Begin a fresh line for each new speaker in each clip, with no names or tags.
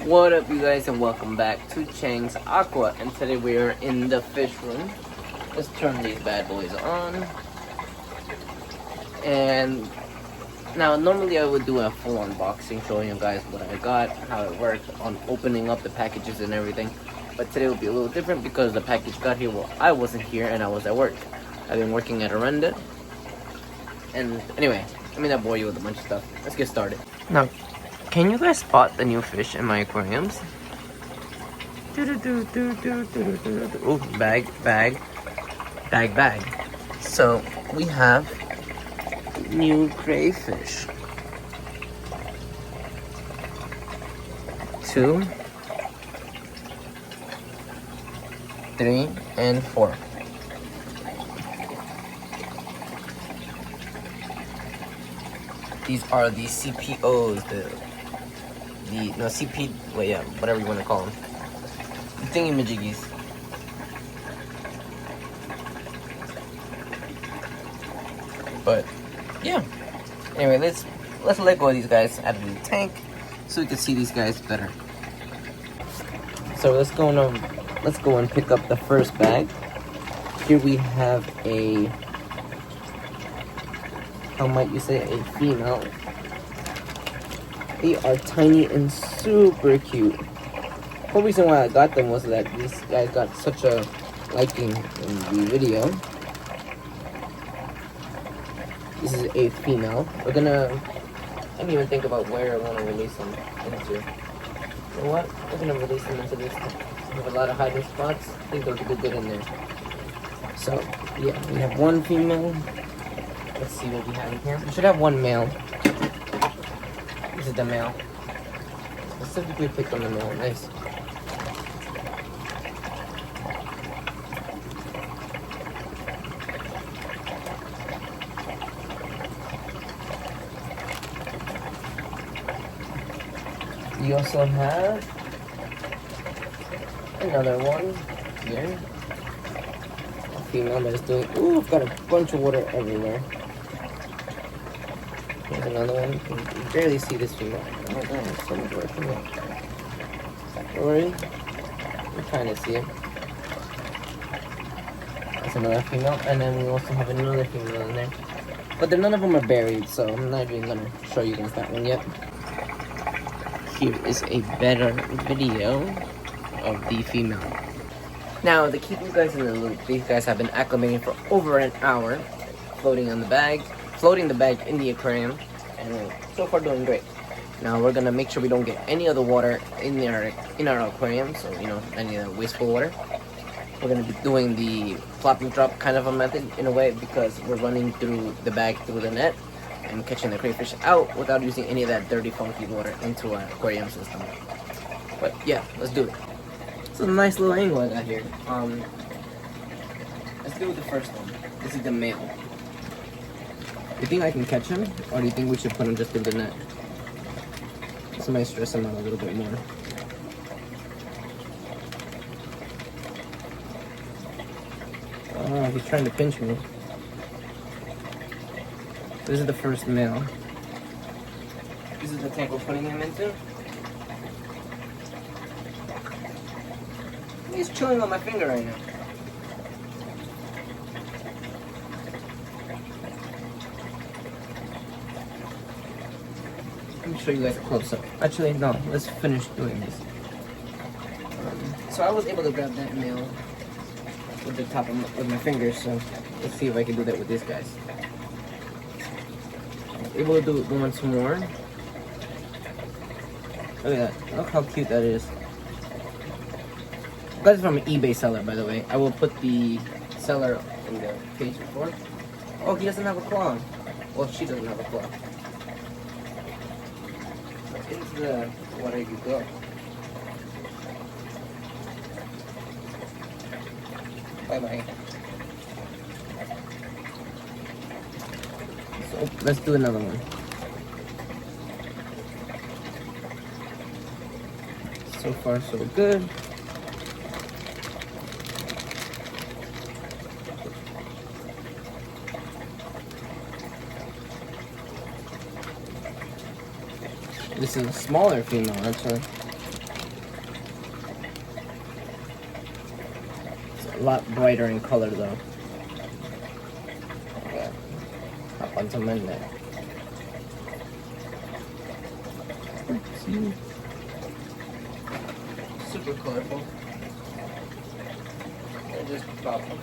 What up, you guys, and welcome back to CHENG'S Aqua. And today we are in the fish room. Let's turn these bad boys on. And now, normally I would do a full unboxing showing you guys what I got, how it worked, on opening up the packages and everything. But today will be a little different because the package got here while I wasn't here and I was at work. I've been working at Arenda. And anyway, let me not bore you with a bunch of stuff. Let's get started. Now, can you guys spot the new fish in my aquariums? Oh, bag. So, we have new crayfish. 2, 3, and 4. These are the CPOs, whatever you want to call them. The thingy-majiggies. But, yeah. Anyway, let's let go of these guys out of the tank so we can see these guys better. So let's go and pick up the first bag. Here we have a, how might you say, a female. They are tiny and super cute. The whole reason why I got them was that these guys got such a liking in the video. This is a female. I didn't even think about where I want to release them into. You know what? We're gonna release them into this. We have a lot of hiding spots. I think they'll do good in there. So, yeah, we have one female. Let's see what we have in here. We should have one male. This is the male. Specifically picked on the male. Nice. We also have another one here. A female that is doing. Ooh, I've got a bunch of water everywhere. Here's another one. You can barely see this female. Oh my god, there's so much water from it. Don't worry. I'm trying to see it. That's another female. And then we also have another female in there. But none of them are buried, so I'm not even going to show you guys that one yet. Here is a better video of the female. Now, to keep you guys in the loop, these guys have been acclimating for over an hour, floating the bag in the aquarium, and so far doing great. Now we're gonna make sure we don't get any of the water in our aquarium, so any of the wasteful water. We're gonna be doing the plop and drop kind of a method in a way, because we're running through the bag through the net and catching the crayfish out without using any of that dirty, funky water into our aquarium system. But yeah, let's do it. It's a nice little angle I got here. Let's do with the first one. This is the male. Do you think I can catch him, or do you think we should put him just through the net? This might stress him out a little bit more. Oh, he's trying to pinch me. This is the first male. This is the tank we're putting him into. He's chilling on my finger right now. Let me show you guys a close up. Actually, no, let's finish doing this. So I was able to grab that male with the top of my fingers, so let's see if I can do that with these guys. Able to do it once more. Look at that. Look how cute that is. That's from an eBay seller, by the way. I will put the seller in the page report. Oh, he doesn't have a claw. Well, she doesn't have a claw. Into the water you go. Bye-bye. So, let's do another one. So far, so good. This is a smaller female, actually. A lot brighter in color though. Yeah. Hop onto my neck. Super colorful. And just pop them.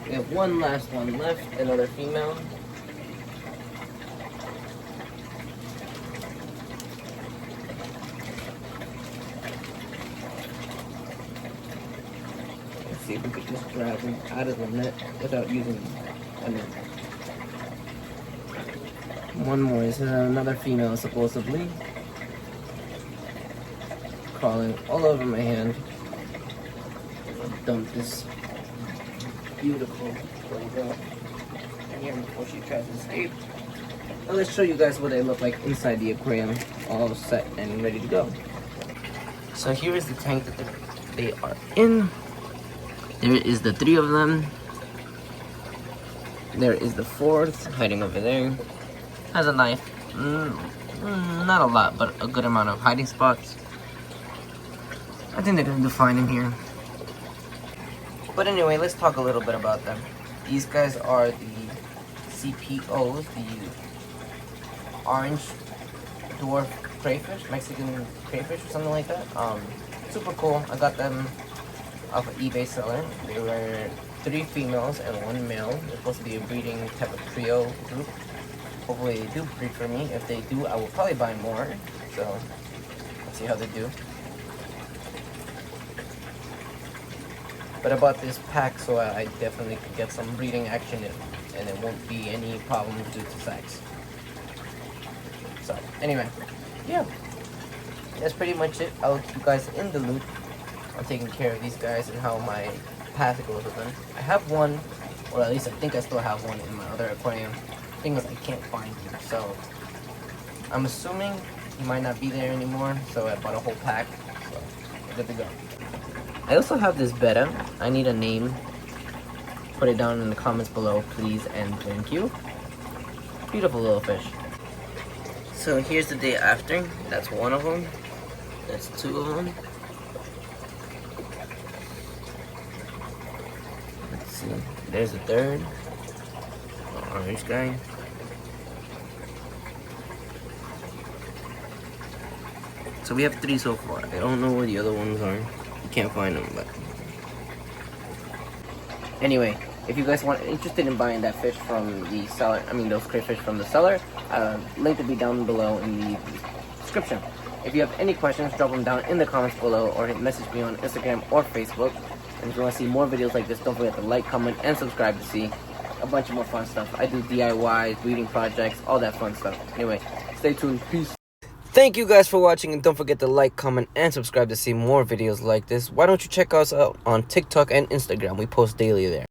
We have one last one left, another female. Let's see if we could just grab him out of the net without using a net. One more. This is another female, supposedly. Crawling all over my hand. I'll dump this beautiful little girl in here before she tries to escape. Now let's show you guys what they look like inside the aquarium, all set and ready to go. So here is the tank that they are in. There is the 3 of them. There is the 4th hiding over there. Has a knife. Not a lot, but a good amount of hiding spots. I think they're gonna do fine in here. But anyway, let's talk a little bit about them. These guys are the CPOs, the orange dwarf crayfish, Mexican crayfish or something like that. Super cool. I got them off an eBay seller. They were 3 females and 1 male. They're supposed to be a breeding type of trio group. Hopefully they do breed for me. If they do, I will probably buy more. So, let's see how they do. But I bought this pack so I definitely could get some breeding action in, and it won't be any problems due to sex. So, anyway, yeah. That's pretty much it. I'll keep you guys in the loop on taking care of these guys and how my path goes with them. I have one, or at least I think I still have one in my other aquarium. The thing is I can't find him, so I'm assuming he might not be there anymore, so I bought a whole pack, so we're good to go. I also have this betta. I need a name. Put it down in the comments below, please and thank you. Beautiful little fish. So here's the day after. That's 1 of them. That's 2 of them. Let's see. There's the 3rd. The orange guy. So we have 3 so far. I don't know where the other ones are. Can't find them, but anyway, if you guys want interested in buying that fish from the seller, I mean those crayfish from the seller, link will be down below in the description. If you have any questions, drop them down in the comments below or message me on Instagram or Facebook. And if you want to see more videos like this, don't forget to like, comment, and subscribe to see a bunch of more fun stuff. I do DIYs, breeding projects, all that fun stuff. Anyway, stay tuned. Peace. Thank you guys for watching, and don't forget to like, comment, and subscribe to see more videos like this. Why don't you check us out on TikTok and Instagram? We post daily there.